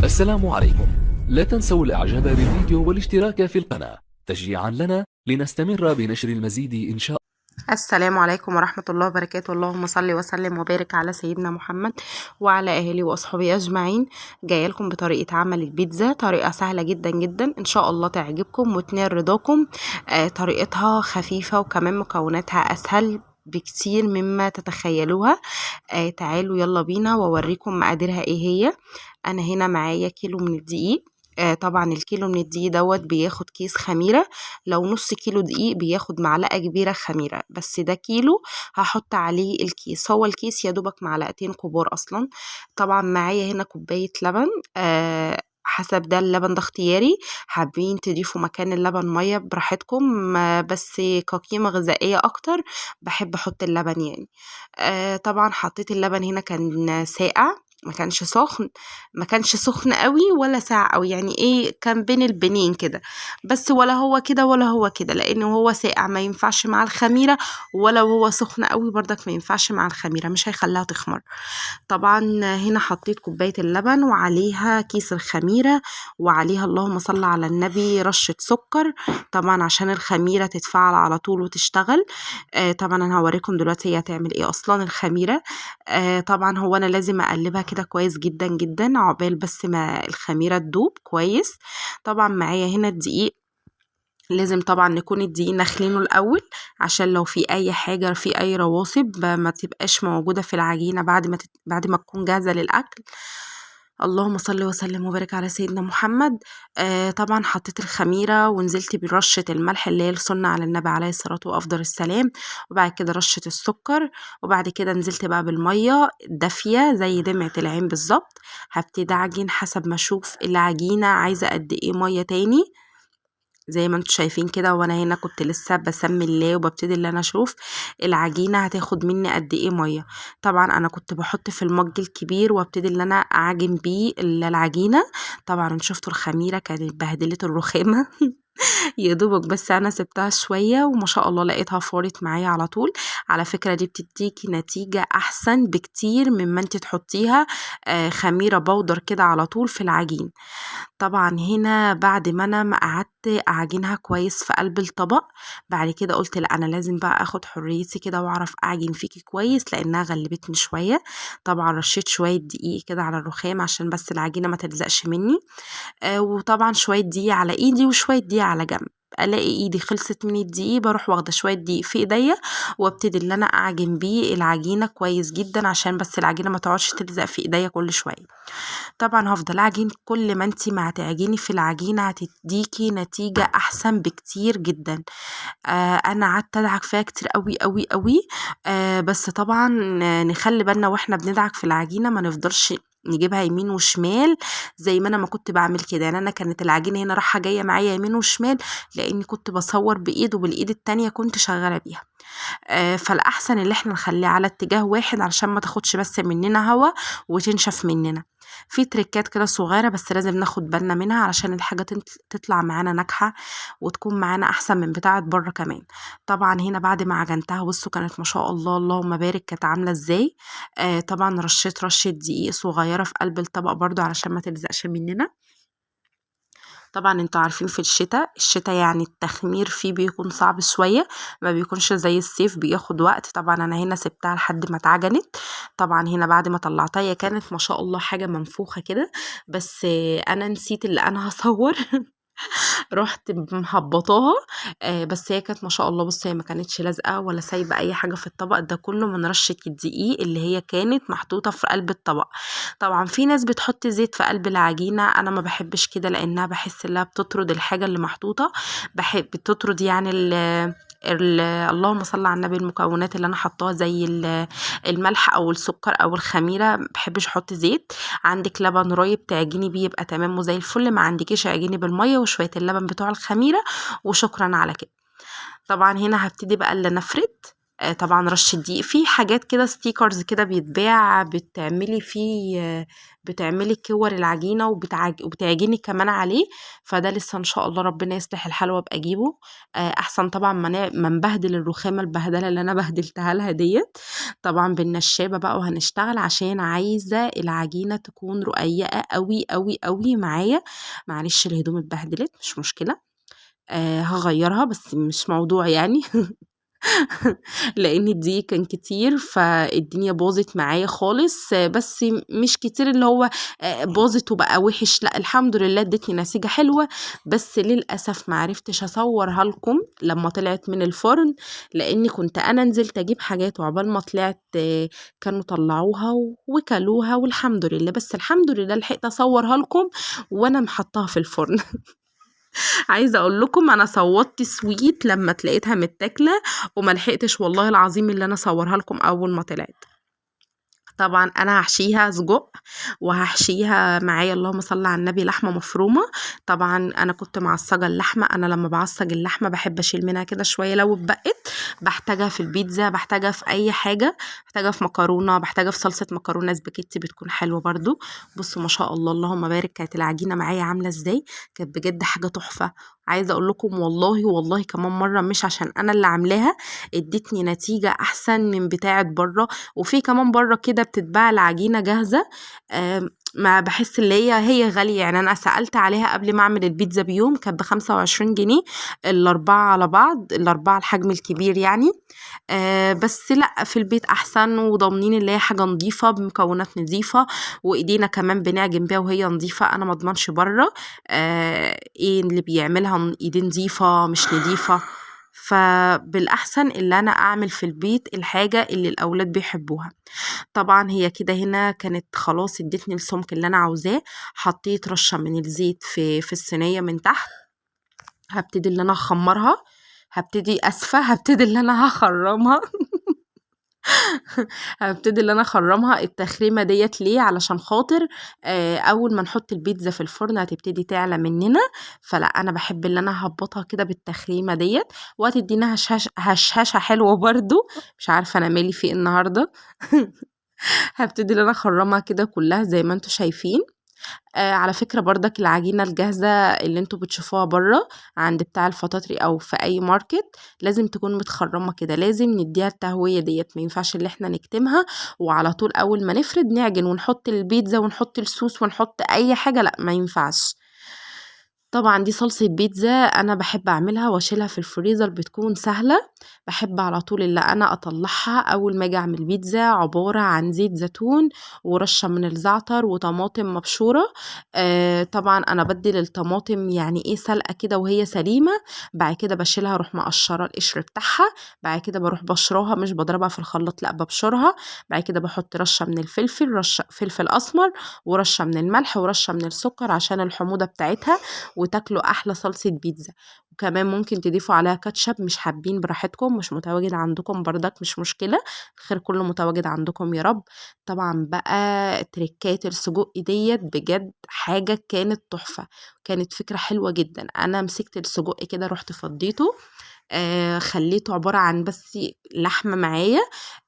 السلام عليكم. لا تنسوا الاعجاب بالفيديو والاشتراك في القناة تشجيعا لنا لنستمر بنشر المزيد إن شاء الله. السلام عليكم ورحمة الله وبركاته. اللهم صل وسلم وبارك على سيدنا محمد وعلى أهله وأصحابه أجمعين. جاية لكم بطريقة عمل البيتزا، طريقة سهلة جدا جدا، إن شاء الله تعجبكم وتنال رضاكم. طريقتها خفيفة وكمان مكوناتها أسهل بكتير مما تتخيلوها. تعالوا يلا بينا وأوريكم مقاديرها إيه هي. أنا هنا معايا كيلو من الدقيق. طبعا الكيلو من الدقيق دوت بياخد كيس خميرة. لو نص كيلو دقيق بياخد معلقة كبيرة خميرة، بس ده كيلو هحط عليه الكيس. هو الكيس يا دوبك معلقتين كبار أصلا. طبعا معايا هنا كوباية لبن. حسب ده اللبن ده اختياري، حابين تضيفوا مكان اللبن مية براحتكم، بس كقيمة غذائية أكتر بحب أحط اللبن يعني. طبعا حطيت اللبن هنا كان ساقع، ما كانش سخن قوي ولا ساقع قوي، يعني ايه، كان بين البنين كده. بس ولا هو كده ولا هو كده، لانه هو ساقع ما ينفعش مع الخميره، ولا هو سخن قوي بردك ما ينفعش مع الخميره، مش هيخليها تخمر. طبعا هنا حطيت كوبايه اللبن وعليها كيس الخميره، وعليها اللهم صل على النبي رشه سكر، طبعا عشان الخميره تتفاعل على طول وتشتغل. طبعا انا هوريكم دلوقتي هي هتعمل ايه اصلا الخميره. طبعا هو انا لازم اقلبها كده كويس جدا جدا عقبال بس ما الخميره تدوب كويس. طبعا معايا هنا الدقيق، لازم طبعا نكون الدقيق نخلينه الاول عشان لو في اي حاجه، في اي رواسب ما تبقاش موجوده في العجينه بعد ما تكون جاهزه للاكل. اللهم صل وسلم وبارك على سيدنا محمد. طبعا حطيت الخميره ونزلت برشه الملح اللي هي السنه على النبي عليه الصلاه وافضل السلام، وبعد كده رشه السكر، وبعد كده نزلت بقى بالميه دافيه زي دمعه العين بالظبط. هبتدي اعجن حسب ما اشوف العجينه عايزه قد ايه ميه تاني، زي ما انتوا شايفين كده. وانا هنا كنت لسه بسمي الله وببتدي اللي انا اشوف العجينه هتاخد مني قد ايه ميه. طبعا انا كنت بحط في المج الكبير وابتدي اللي انا اعجن بيه العجينه. طبعا شفتوا الخميره كانت بهدلت الرخامه يا دوبك بس انا سبتها شويه وما شاء الله لقيتها فارت معايا على طول. على فكره دي بتديكي نتيجه احسن بكتير مما انت تحطيها خميره بودر كده على طول في العجين. طبعا هنا بعد ما انا ما قعدت اعجنها كويس في قلب الطبق، بعد كده قلت لا انا لازم بقى اخد حريتي كده واعرف اعجن فيكي كويس لانها غلبتني شويه. طبعا رشيت شويه دقيق كده على الرخام عشان بس العجينه ما تلزقش مني. وطبعا شويه دقيق على ايدي وشويه دقيق على جنب. الاقي ايدي خلصت من الدقيق بروح واخده شويه دقيق في ايديا وابتدي ان انا اعجن بيه العجينه كويس جدا عشان بس العجينه ما تقعدش تلزق في ايديا كل شويه. طبعا هفضل اعجن، كل ما انتي ما هتعجني في العجينه هتديكي نتيجه احسن بكتير جدا. انا قعدت ادعك فيها كتير قوي قوي قوي. بس طبعا نخلي بالنا واحنا بندعك في العجينه ما نفضلش نجيبها يمين وشمال زي ما انا ما كنت بعمل كده. يعني انا كانت العجينه هنا رايحه جايه معايا يمين وشمال لاني كنت بصور بايد وبالايد التانية كنت شغاله بيها. فالاحسن اللي احنا نخليها على اتجاه واحد علشان ما تاخدش بس مننا هوا وتنشف مننا. في تريكات كده صغيره بس لازم ناخد بالنا منها علشان الحاجه تطلع معانا ناجحه وتكون معانا احسن من بتاعه بره كمان. طبعا هنا بعد ما عجنتها بصوا كانت ما شاء الله اللهم بارك كانت عامله ازاي. طبعا رشيت رشه دقيق صغيره في قلب الطبق برضو علشان ما تلزقش مننا. طبعا انتوا عارفين في الشتاء يعني التخمير فيه بيكون صعب شوية، ما بيكونش زي الصيف بياخد وقت. طبعا انا هنا سبتها لحد ما اتعجنت. طبعا هنا بعد ما طلعتها هي كانت ما شاء الله حاجة منفوخة كده، بس انا نسيت اللي انا هصور رحت مهبطاها. بس هي كانت ما شاء الله، بص هي ما كانتش لازقه ولا سايبه اي حاجه في الطبق ده كله من رشه الدقيق اللي هي كانت محطوطه في قلب الطبق. طبعا في ناس بتحط زيت في قلب العجينه، انا ما بحبش كده لانها بحس انها بتطرد الحاجه اللي محطوطه، بحب بتطرد يعني اللهم صل على النبي المكونات اللي انا حطاها زي الملح او السكر او الخميره. ما بحبش احط زيت. عندك لبن رايب تعجني بيه يبقى تمام وزي الفل، ما عندكيش اعجني بالميه وشويه اللبن بتوع الخميره وشكرا على كده. طبعا هنا هبتدي بقى اللي نفرد. طبعا رش الدقيق، في حاجات كده ستيكرز كده بيتباع بتعملي فيه بتعملي كور العجينة وبتعجني كمان عليه، فده لسه ان شاء الله ربنا يصلح الحال وابقى اجيبه. احسن طبعا ما نبهدل الرخامة البهدلة اللي انا بهدلتها لها ديت. طبعا بالنشابة بقى وهنشتغل، عشان عايزة العجينة تكون رقيقة قوي قوي قوي معايا. معلش الهدوم اتبهدلت مش مشكلة، هغيرها بس مش موضوع يعني. لان الدقيق كان كتير فالدنيا باظت معايا خالص، بس مش كتير اللي هو باظت وبقى وحش، لا الحمد لله ادتني نتيجة حلوة. بس للأسف معرفتش اصورها لكم لما طلعت من الفرن، لاني كنت انا نزلت اجيب حاجات وعقبال ما طلعت كانوا طلعوها وكلوها والحمد لله. بس الحمد لله لحقت اصورها لكم وانا محطاها في الفرن. عايزه اقول لكم انا صوتت سويت لما تلاقيتها متاكله، وما لحقتش والله العظيم اللي انا اصورها لكم اول ما طلعت. طبعا انا هحشيها سجق، وهحشيها معايا اللهم صل على النبي لحمه مفرومه. طبعا انا كنت معصجه اللحمه، انا لما بعصج اللحمه بحب اشيل منها كده شويه لو اتبقت، بحتاجها في البيتزا، بحتاجها في اي حاجه، بحتاجها في مكرونه، بحتاجها في صلصه مكرونه سباكيتي بتكون حلوه برضو. بصوا ما شاء الله اللهم بارك، كانت العجينه معايا عامله ازاي، كانت بجد حاجه تحفه. عايزه اقول لكم والله والله كمان مره مش عشان انا اللي عاملاها، ادتني نتيجه احسن من بتاعه بره. وفي كمان بره كده بتتباع العجينه جاهزه، ما بحس اللي هي غاليه يعني. انا سالت عليها قبل ما اعمل البيتزا بيوم، كانت ب25 جنيه الاربعه على بعض، الاربعه الحجم الكبير يعني. بس لا في البيت احسن، وضامنين اللي هي حاجه نظيفه بمكونات نظيفه، وايدينا كمان بنعجن بيها وهي نظيفه. انا ما اضمنش بره ايه اللي بيعملها ايدين نظيفه مش نظيفه، فبالاحسن اللي انا اعمل في البيت الحاجه اللي الاولاد بيحبوها. طبعا هي كده هنا كانت خلاص ادتني السمك اللي انا عاوزاه. حطيت رشه من الزيت في الصينيه من تحت، هبتدي اللي انا اخمرها، هبتدي اللي انا هخرمها. هبتدي اللي انا اخرمها التخريمه ديت ليه، علشان خاطر اول ما نحط البيتزا في الفرن هتبتدي تعلى مننا، فلا انا بحب اللي انا اهبطها كده بالتخريمه ديت، وهتدينا هشاشه حلوه برضو. مش عارفه انا مالي في النهارده. هبتدي اللي انا اخرمها كده كلها زي ما انتم شايفين. على فكرة برضك العجينة الجاهزة اللي انتوا بتشوفوها بره عند بتاع الفطاطري او في اي ماركت لازم تكون متخرمة كده، لازم نديها التهوية ديت، ما ينفعش اللي احنا نكتمها وعلى طول اول ما نفرد نعجن ونحط البيتزا ونحط الصوص ونحط اي حاجة، لا ما ينفعش. طبعا دي صلصة بيتزا انا بحب اعملها واشيلها في الفريزر، بتكون سهلة. بحب على طول اللي انا اطلعها اول ما اجي اعمل بيتزا، عبارة عن زيت زيتون ورشة من الزعتر وطماطم مبشورة. طبعا انا بدي للطماطم يعني ايه سلقة كده وهي سليمة، بعد كده بشيلها اروح مقشرة القشر بتاعها، بعد كده بروح بشرها مش بضربها في الخلاط لا ببشرها، بعد كده بحط رشة من الفلفل، رشة فلفل اسمر، ورشة من الملح، ورشة من السكر عشان الحموضة بتاعتها، وتاكلوا احلى صلصة بيتزا. وكمان ممكن تضيفوا عليها كاتشب، مش حابين براحتكم، مش متواجد عندكم بردك مش مشكلة، الخير كله متواجد عندكم يا رب. طبعا بقى تريكات السجق ديت بجد حاجة كانت تحفة، كانت فكرة حلوة جدا. انا مسكت السجق كده رحت فضيته، خليته عبارة عن بس لحمة معايا،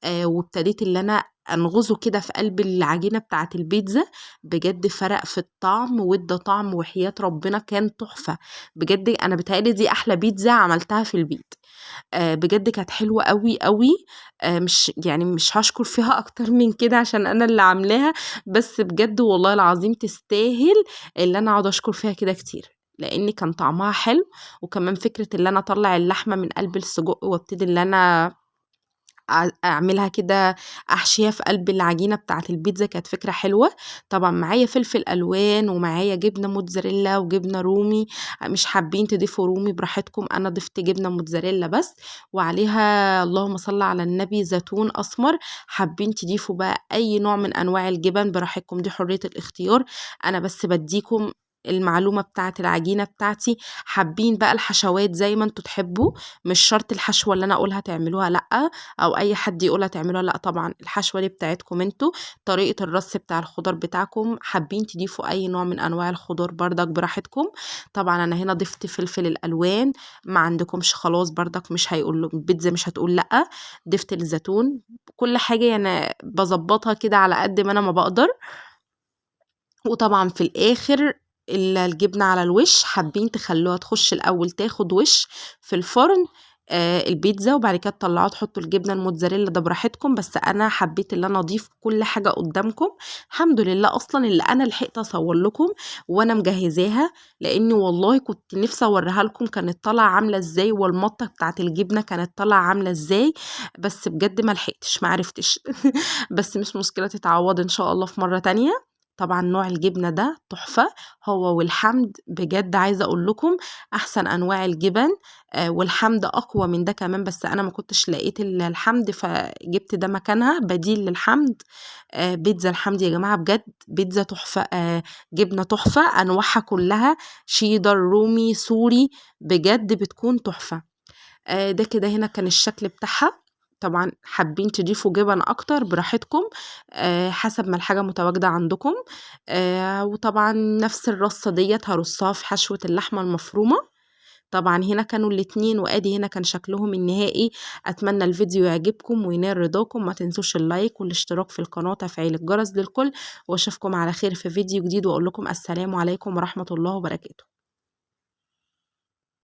وابتديت اللي انا انغزه كده في قلب العجينة بتاعة البيتزا، بجد فرق في الطعم وادى طعم وحياة ربنا كان تحفة. بجد انا بتهيألي دي احلى بيتزا عملتها في البيت، بجد كانت حلوة قوي قوي. مش يعني مش هشكر فيها اكتر من كده عشان انا اللي عاملاها، بس بجد والله العظيم تستاهل اللي انا اقعد اشكر فيها كده كتير، لان كان طعمها حلو. وكمان فكرة اللي انا اطلع اللحمة من قلب السجق وابتدي اللي انا اعملها كده احشيها في قلب العجينه بتاعه البيتزا كانت فكره حلوه. طبعا معايا فلفل الوان ومعايا جبنه موتزاريلا وجبنه رومي، مش حابين تضيفوا رومي براحتكم، انا ضفت جبنه موتزاريلا بس، وعليها اللهم صل على النبي زيتون اسمر. حابين تضيفوا بقى اي نوع من انواع الجبن براحتكم، دي حريه الاختيار، انا بس بديكم المعلومة بتاعة العجينة بتاعتي. حابين بقى الحشوات زي ما انتوا تحبوا، مش شرط الحشوة اللي انا اقولها تعملوها لأ، او اي حد يقولها تعملوها لأ، طبعا الحشوة دي بتاعتكم انتوا. طريقة الرص بتاع الخضار بتاعكم، حابين تضيفوا اي نوع من انواع الخضار بردك براحتكم. طبعا انا هنا ضفت فلفل الالوان، ما عندكمش خلاص بردك مش هيقول البيتزا مش هتقول لأ. ضفت الزيتون، كل حاجة يعني بظبطها كده على قد ما انا ما بقدر. وطبعا في الاخر الجبنة على الوش، حابين تخلوها تخش الاول تاخد وش في الفرن البيتزا، وبعد كده تطلعوها تحطوا الجبنه الموتزاريلا، ده براحتكم، بس انا حبيت ان انا اضيف كل حاجه قدامكم. الحمد لله اصلا اللي انا لحقت اصور لكم وانا مجهزاها، لاني والله كنت نفسي اوريها لكم كانت طالعه عامله ازاي، والمطه بتاعت الجبنه كانت طالعه عامله ازاي، بس بجد ما لحقتش ما عرفتش. بس مش مشكله، تتعوض ان شاء الله في مره تانية. طبعا نوع الجبنه ده تحفه، هو والحمد بجد عايزه اقول لكم احسن انواع الجبن. والحمد اقوى من ده كمان، بس انا ما كنتش لقيت الحمد فجبت ده مكانها بديل للحمد. بيتزا الحمد يا جماعه بجد بيتزا تحفه، جبنه تحفه انواعها كلها، شيدر رومي سوري، بجد بتكون تحفه. ده كده هنا كان الشكل بتاعها. طبعا حابين تضيفوا جبن اكتر براحتكم، حسب ما الحاجه متواجده عندكم. وطبعا نفس الرصه ديت هرصها في حشوه اللحمه المفرومه. طبعا هنا كانوا الاتنين، وادي هنا كان شكلهم النهائي. اتمنى الفيديو يعجبكم وينال رضاكم، ما تنسوش اللايك والاشتراك في القناه وتفعيل الجرس للكل، واشوفكم على خير في فيديو جديد، واقول لكم السلام عليكم ورحمه الله وبركاته.